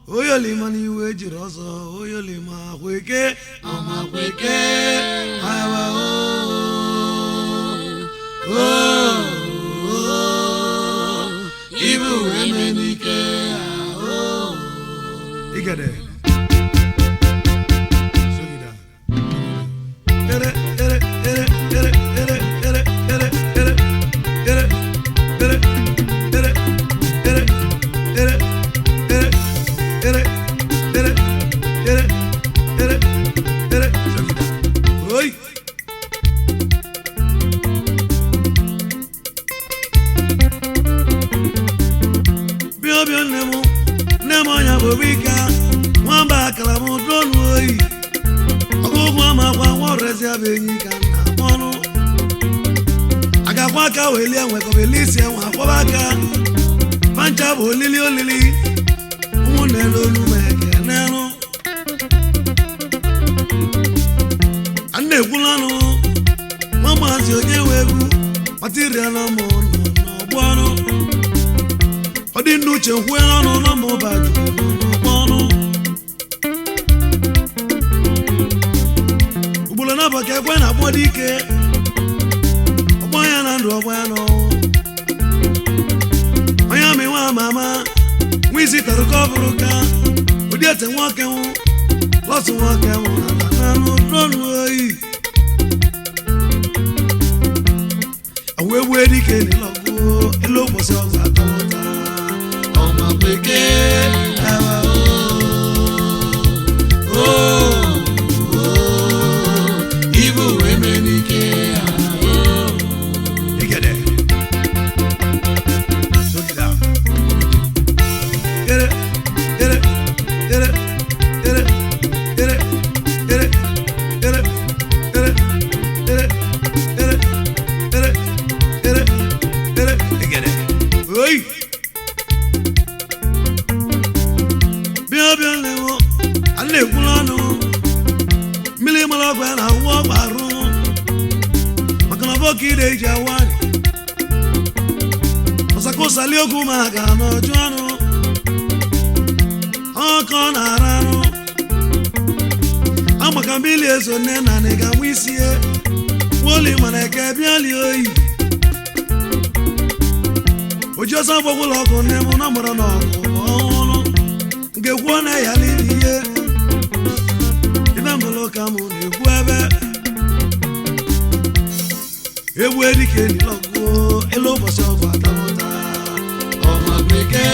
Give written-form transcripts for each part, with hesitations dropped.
oyolima ni we jiroso oyolima kweke ama kweke awa ibu emenike igede sogida ere ere ere ere ere ere ere ere ere ere ere ere ere ere ere ere ere ere sogida oi bio nemo nya bobika mwamba kala modonu oi ogogwa makwa worezi abenyi kana mono agakwa ka weli enwe ko belisi enwe akwabaka pancha bo lili olili umunelo lumeke neno ane kulano mama si onye wegu material no mo no bwano odi nuche huela no no mo badu no bwano ubula na ba ke kwa na bodike oboya na ndo oboya no aya mi wa mama wizi tarukoburuka odi ate nwoke hu lotu nwoke hu na no ronu oyi awewe dike ni logo elo bosi ogba tawota ọmọ peke awa ibu emenike igede sogida ere ere ere ere ere ere ere ere ere ere ere ere ere igede oi bien lewo alle kulano mili malagwa na wo baru makana boki de jawani osako salio kuma ga no jono okona rano amaka mili ezo nena ne ga mwisie woli maneke bien li oyi ojo san bogo loko nemo na moro no ngekwo na ya liye ibambolo kamu negwu ebe ewu edike ni logo elo boso gwa tamota ọmọ peke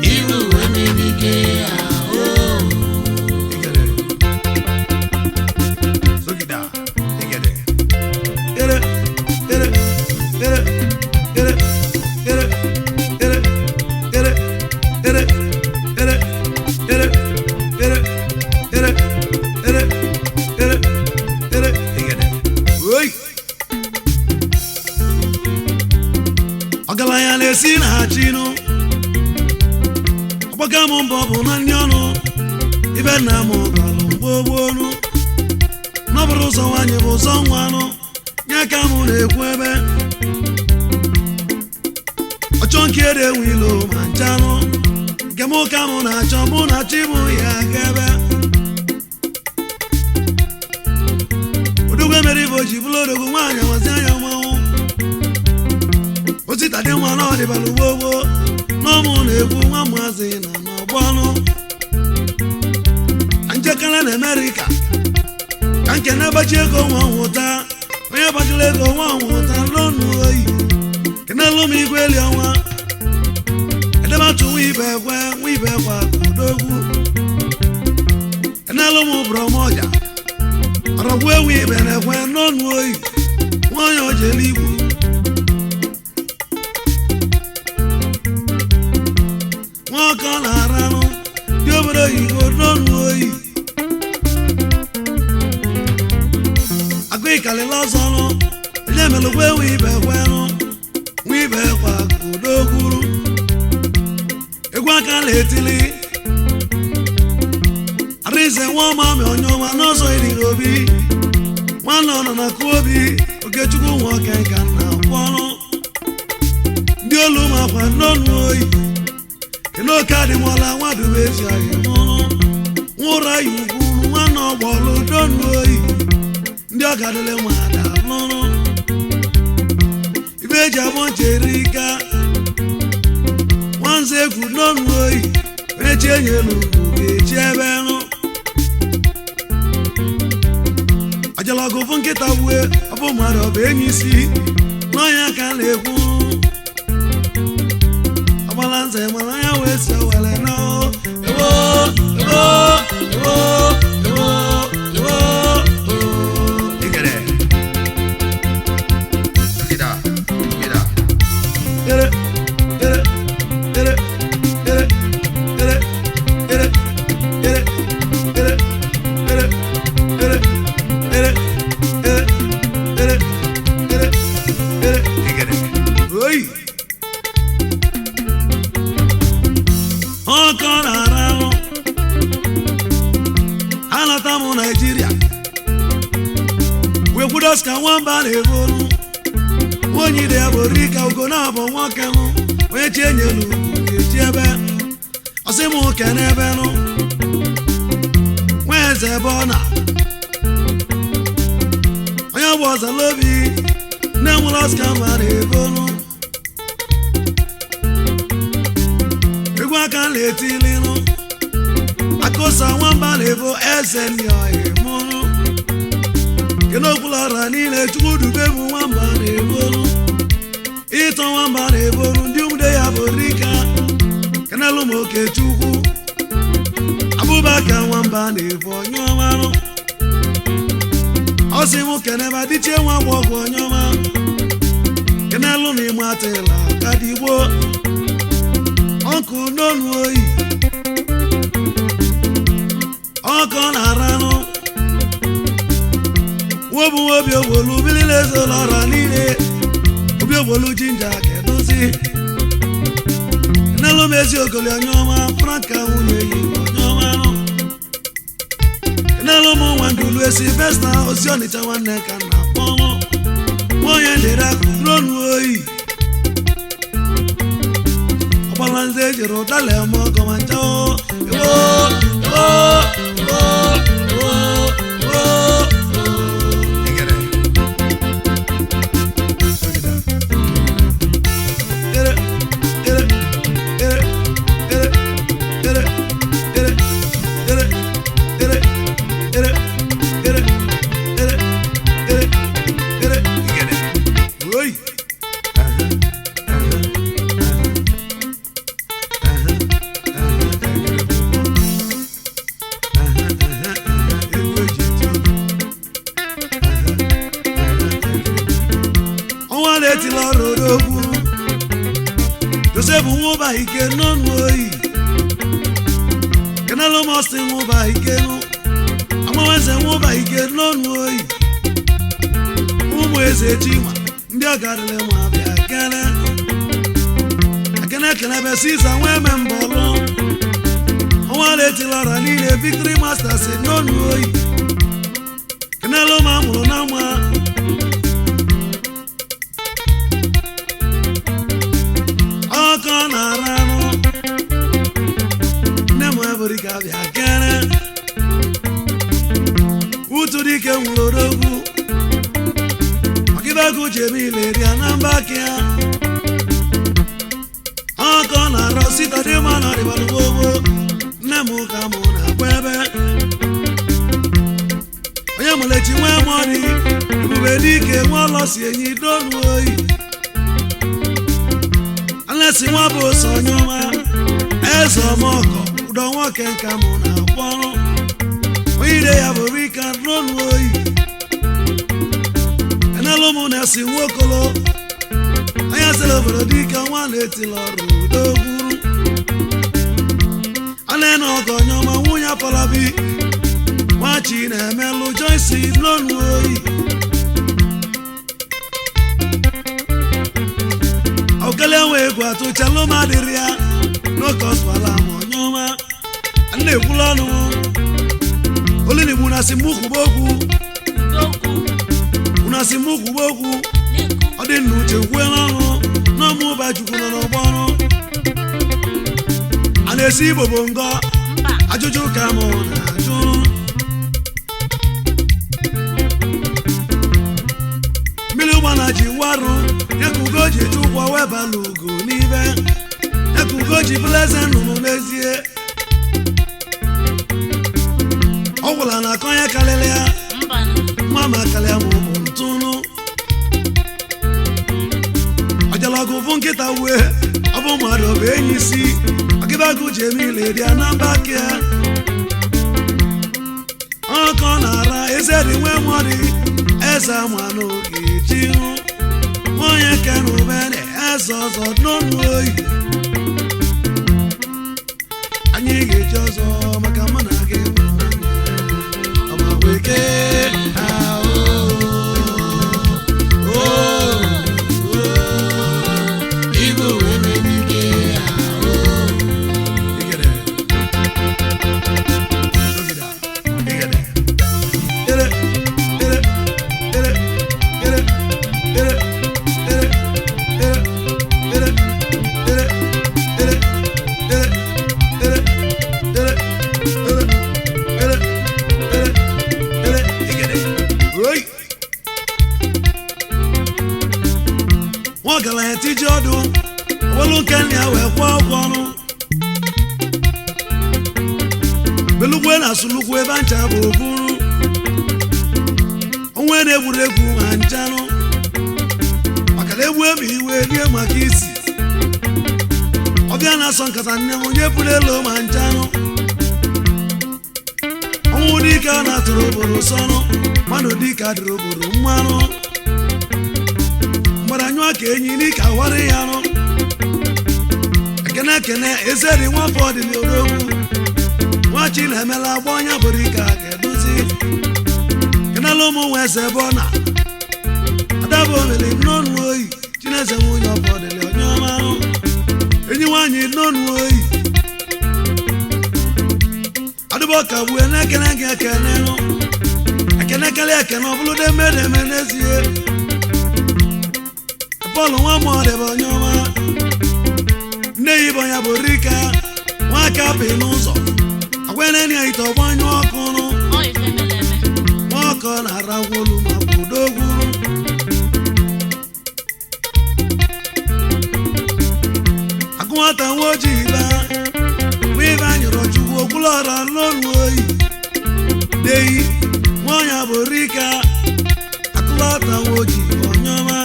ibu emenike igede sogida igede ere ere ere ere ere ere ere ere ere ere ere ere ere ere ere igede oi agalanya na-esi na chinu ọgbaka m mbọ bụ na ndị ọnụ ibe nna m galụ mgbogbonu n'ọbụrụ ụzọ nwanyị bụ ụzọ nwanụ nye ka m na-ekwu ebe ọchọ nke ede wilo ma nchanụ nke mụ ka mụ na-achọ mụ na chi mụ ya gebe odogwu emere ibe oji bụrụ odogwu nwaanyị awazi anya mmanwụ osita dị nwa na ọdịbala ugbogbo n'ọmụ na-ekwu nwa maazị na n'ọgbọnụ njekere na Amerịka ka nke na-agbachi ego nwa nwụta onye gbachiri ego nwa nwụta lọnụ oyi kenelu m igwe eli ọnwa edebatu nwa ibe kwa odogwu kenelu m bụrụ m ọja ọrọgwu ewu ibe na-ekwe n'ọnụ oyi nwanyị ojele igwu nwoke ọ na-aranụ dị obodo oyibo n'ọnụ oyi agụ ikalịla ọzọnụ onye melụkwa ewu ibe kwenụ nwibe kwa odogwuru egwu aka na-etili arize nwa ọma onye ọma n'ọzọ iriri obi nwanne ọ nọ na kụ obi oge Okechukwu nwoke ka na kwọrọ ndị olu makwa n'ọnụ oyi enoke adịmọla nwadube ezi ahịa n'ọrụ nwụra ya ugwu nwanne ọgbọlụ donu oyi ndị ọgadịle nwada n'ọrụ ibe eji abụ ncherika nwanze egwu n'ọnụ oyi onye chi enyelu ga-echi ebe nụ ajalọgụfụ nkịta gbue ọbụ mmadụ ọ bụ enyi isi n'ọnya ka na-ekwu agbala nze mara ya wee si were nọ ewo ewo ewo ewo ewo igere gida gida ere ere ere ere ere ere ere ere ere ere Anatamu Nigeria we would ask one bad evil when you there were Rica go now for one canoe where change you I say more can ever know where's the bona I was a lovey never lost come out evil we can let you know Akosa wamba levo eseni oye mono Keno kula rani le chukudu bebu wamba levo Ito wamba levo Ndi umde ya borika Kena lumo ke chuku Abubaka wamba levo nyomano Osimu kene badiche wamboko nyoma Kena lumi matela kadibo Onku nonu oyi Ọkọ na-aranụ wobu obi ogbolu bilile zolọrọ niile obi ogbolu jinja kedozi n'elu mezi ogoli onyeọma franka nwunye yi onyeọma nụ n'elu ụmụ nwa ndulu esi festa osi ọnịcha nwanne ka na akpọnụ onye dịrị akụ n'onu oyi ọgbala nze ejiri ụdala eme ọgọ ma nchao Joseph Nwuba ike n'ọnụ oyi Kenelo Mosti Nwuba ike nụ Amawenze Nwuba ike n'ọnụ oyi Ụmụ eze Chima ndị ọgarịrị ma bịa kene Akene kenebe Sisa nweme mbọlụ Ọnwa letilọra niile Victory Masters n'ọnụ oyi Kenelo ma mụrụ na nwa Ọkọ na-aranụ nne m eburika bịa kere utu dike nwụrụ odogwu ọkịbegwu jemile rịa na mbaki ya ọkọ na-arọ sita dị mma na ọdịbalụgbogbo nne m ka mụ na-akwa ebe onye mụlechi nwee mọdị ebube dike nwe ọlọsi enyi donu oyi Alesi nwa bụ sonyoma eze ọmọkọ ụdọ nwoke nka mụ na akpọrọ onye ide ya bụ rika n'ọnụ oyi enelu mụ na-esi nwokolo anya sịrị obodo dike nwa na-etili ọrụ udo gwuru ana-ene ọgọ nyọma nwunye apalabi nwachi na-emelụ Joyce n'ọnụ oyi Okele nwe egwu atụchalụ ma dịrị ya n'oke ọsụala ma onyeọma na-ekwula ọnụ olinigbu na si mụkwụba okwu una si m kwuwe okwu ọ dị n'uche kwue n'ọnụ n'ọmụ ụba Chukwu nọ n'ọgbọ ọrụ a na-esi Igbo bụ ngọ ajụjụ ka mụ na-ajụ mmiri ụgbana ji warụ ya ka ugo ji eji ụgwọ wee bala ugo n'ibe ya ka ugo ji bụla eze nnụnụ n'ezie ọ gwụla na akọ ya karịrị ya nwa ma karịa ma ọ bụ ntụnụ ọjalọgụ bụ nkịta wee ọ bụ mmadụ ọ bụ enyi isi ọgịbagụ ji eme ile dị ya na mba ke ọkọ na-ara eze dị nwe nwọrị eze ama n'oge ji hụ onye kere ubere eze ọzọ n'ọnụ oyi anyị ga-eji ọzọ maka mụ na gị ọma weke ọgala etiji ọdụ olu nke nna ya wee kwa ụgwọ ọnụ belugwe na asụlugwu ebe ncha bụ oburu onwe na-egwuregwu ma nchanụ maka na egwu eme iwe rie maka isi ọbịa na-asọ nkata nne m onye pụrụ elu ma nchanụ ọnwụ dike a na-atụrụ obodo sọnụ mmadụ dike adịrị obodo mmanụ anyụ aka enyi n'ike awara ya nụ ekene ekene ezeri nwafọ dị n'odogwu nwachi na-emela agba ọnya bụrụ ike aka edozi kenela ụmụ nwa eze ebe ọ na adabụ omere n'ọnụ oyi chineze nwunye ọfọdụli onye ọma ahụ enyi nwaanyị n'ọnụ oyi adụbọ ka gbue na-ekene gị ekene nụ ekene kele ekene ọ bụrụ demedeme n'ezie Pọl nwa mọdụ bụ onye ọma nne ya ibo ya bụ rika nwaka bi n'ụzọ agwanenyi ya ite ọgbanyụ ọkụ nụ nwa ọkọ na-aragwolu ma bụ udogwuru agụnwata nwa ojii ba nwa ibe anyụrụ Chukwu okwulọra n'ọnụ oyi deyi nwa ọnya bụ rika akụlọta nwa ojii bụ onye ọma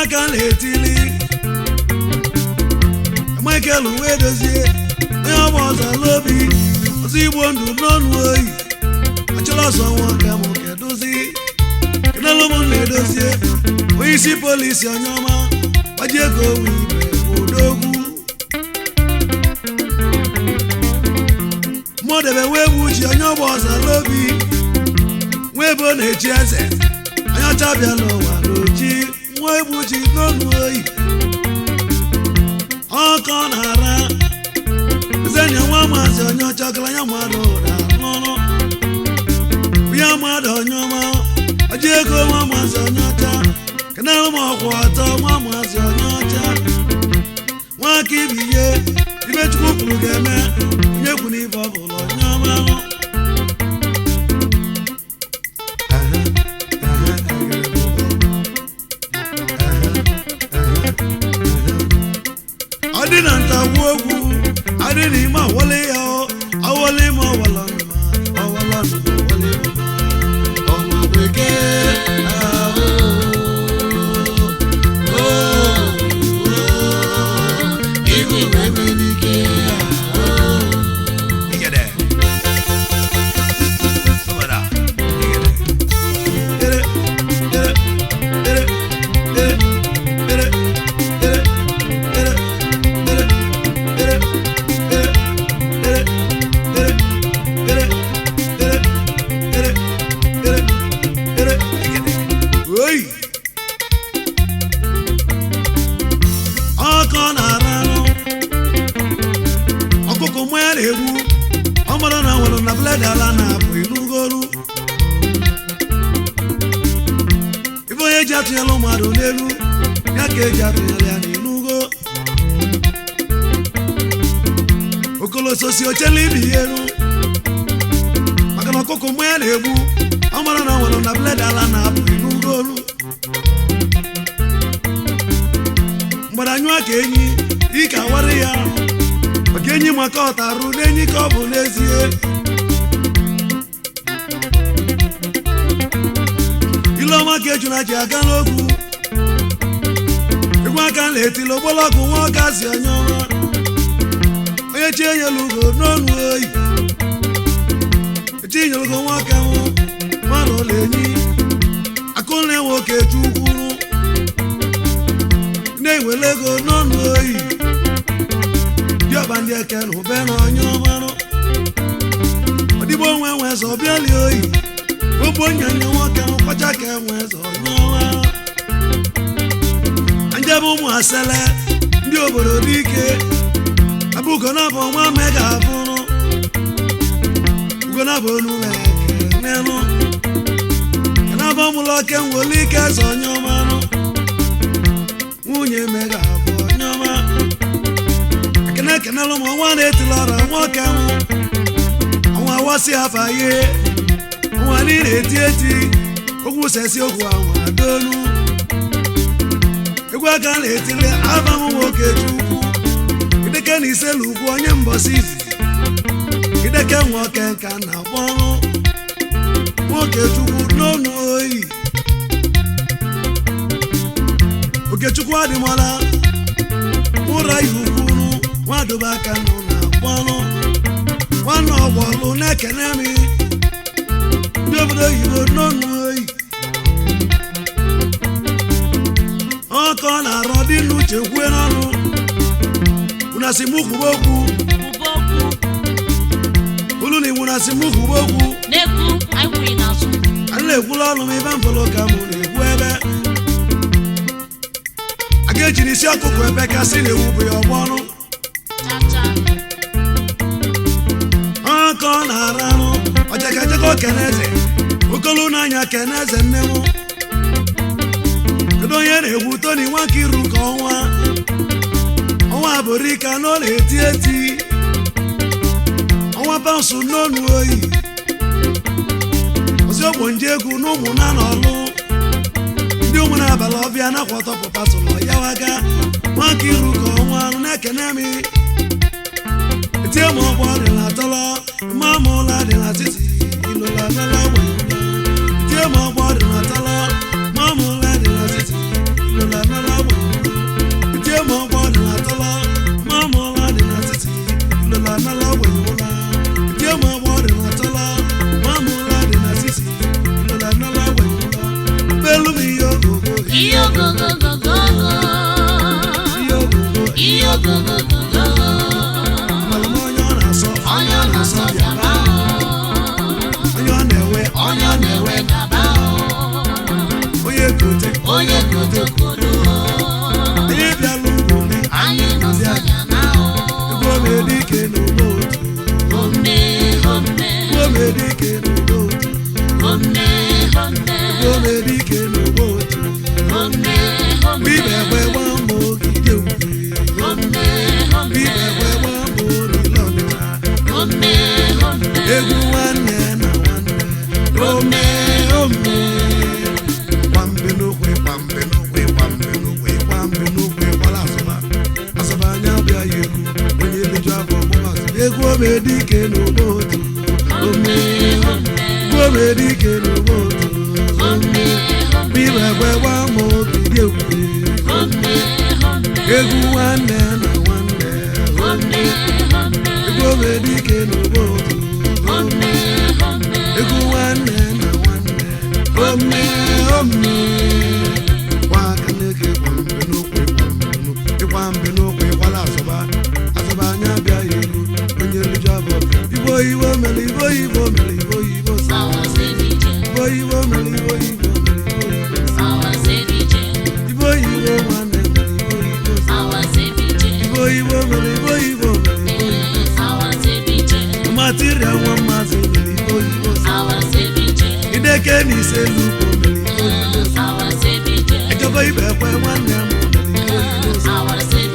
aka na-etili Michael wee dozie onye ọgba ọzọ lobi ọzọ Igbo ndụ n'ọnụ oyi achọrọ ọsọ nwoke m kedozi kenelu m na-edozie onye isi polisi onye ọma gbaji ego owe ibe odogwu mụdebe wee bụ ji onye ọgba ọzọ lobi nwa ebe ọ na-echi eze onye ọcha bịa n'ụwa n'oji nwa egbu ji n'ọnụ oyi ọkọ na-ara ezenya nwa maazị onye ọcha ọkara ya mmadụ na n'ọrụ ya mmadụ onye ọma ọji ego nwa maazị onye ọcha kenelu m ọkwụ ọtọ nwa maazị onye ọcha nwa aka ibiye ibe Chukwu kwuru ga-eme onye kwu n'ibe ọ bụla onye ọma adị na ntagwu egwu adị n'ime awọle ya awọle ma ọwala ọwala ọwale ọma bekee eji atụnyela mmadụ n'elu ya ka eji atụnyela ya n'inugo okolososi ochela ibi elu maka na ọkụkọ mgbe ya na-egbu ọ mara na nwere na bled ala na-apụ inugo olu mgbada anyụa ka enyi ike awara ya maka enyi maka ọtarụ n'enyi ka ọ bụ n'ezie ileọma ka ejuna ji aga n'ogwu egwu aka na-etili ogbolọgwụ nwa ọka si onye ọma onye chi enyela ugo n'ọnụ oyi echi nyere ugo nwa ọka nwụ mmadụ ụlọ enyi akụnne nwoke chukwuru na-ewele ego n'ọnụ oyi diọba ndị eke na ube na onye ọmarụ ọdịgbo onwe nwe zọ bịali oyi ogbo nyanye nwoke kwacha ka enwe zọ onye ọma anjebe ụmụ asele ndị obodo dị ike abụ ugonabụ nwa mega abụrụ ugonabụ onume n'elu kenabụ ọmụlọ oke nwere ike zọ onye ọmarụ nwunye mega abụ onye ọma ekene ekenelụ ma nwa na-etili ọra nwoke nwụ ọnwa awasị afa ihe ọnwa niile eti eti okwu sesi okwu anwa adolu egwu aka na-etili abanwụ nwoke chukwu ideke na iselu ugwu onye mbọsi izi ideke nwoke nka na akpọrụ nwoke chukwu n'ọnụ oyi okechukwu adịmọla ụra ihe ukwuru nwadobe aka nọ na akpọrụ nwanne ọgbọlụ na-ekene mi ndị obodo oyibo n'ọnụ oyi ọkọ na-arụ dị n'uche kwue n'ọnụ unasi mukwube okwu ulu na iwu nasi mukwube okwu a na-ekwula ọnụ m ibe mbụlụ ka mụ na-ekwu ebe a ga-ejiri isi ọkụkụ ebe kasị na-ewu bụ ya ọgbọ ọnụ ọkọ na-ara anụ ọjakajaka keneze okolu n'anya keneze nne m kedu onye na-egwu toni nwakiru ka ọnwa bụrika na ọ na-eti eti ọnwa bansụ n'ọnụ oyi ozi ogbo nje egwu na ụmụ na n'ọlụ ndị ụmụ na-abalị ọbịa nakwọtọ pụpatụlọ ya waga nwakiru ka ọnwa na-ekene mi etie ma ọgbọ dị na atọlọ ma amụla dị na titi ilola nala ogbe etie ma ọgbọ dị na atọlọ ma amụla dị na titi ilola nala ogbe etie ma ọgbọ dị na atọlọ ma amụla dị na titi ilola nala ogbe etie ma ọgbọ dị na atọlọ ma amụla dị na titi ilola nala ogbe belu m ihe ogogo ihe ogogogogogo ihe ogogogogogo onye ọ na-asọ bịaba onye ọ na-ewe gaba onye kote kodo onye bịala ugbo anyị nọsọ ya na egwomedike n'ugbo ome ome egwomedike n'ugbo ome ome egwomedike n'ugbo ome ome ibe egbe gba mbọ ogige ugwe ome ome ibe egbe gba mbọ orila ọdịna ome ome egwu nwanne na nwanne ome ome kwambe n'okwe kwambe n'okwe kwambe n'okwe kwambe n'okwe kwala asọba anya bịa ya egwu onye eliju afọ ọgbụgbazụ egwu omedike n'ugbo otu ome ome egwomedike n'ugbo otu ome ibe egbe gba mbọ ogige ugwe ome egwu nwanne na nwanne ome egwomedike n'ugbo otu ome egwu nwanne na nwanne ome ome nwaka na-eke kwambe n'okwe kwambe n'okwe kwala asọba anya bịa ya elu onye eliju abụọ igbo igbo mere igbo igbo mere igbo igbo igbo igbo mere igbo igbo mere igbo igbo nwanne mere igbo igbo igbo igbo mere igbo igbo mere igbo material nwa mmazi mere igbo igbo ideke na ise n'ugbo mere igbo igbo ibe kwe nwanne m I wanna see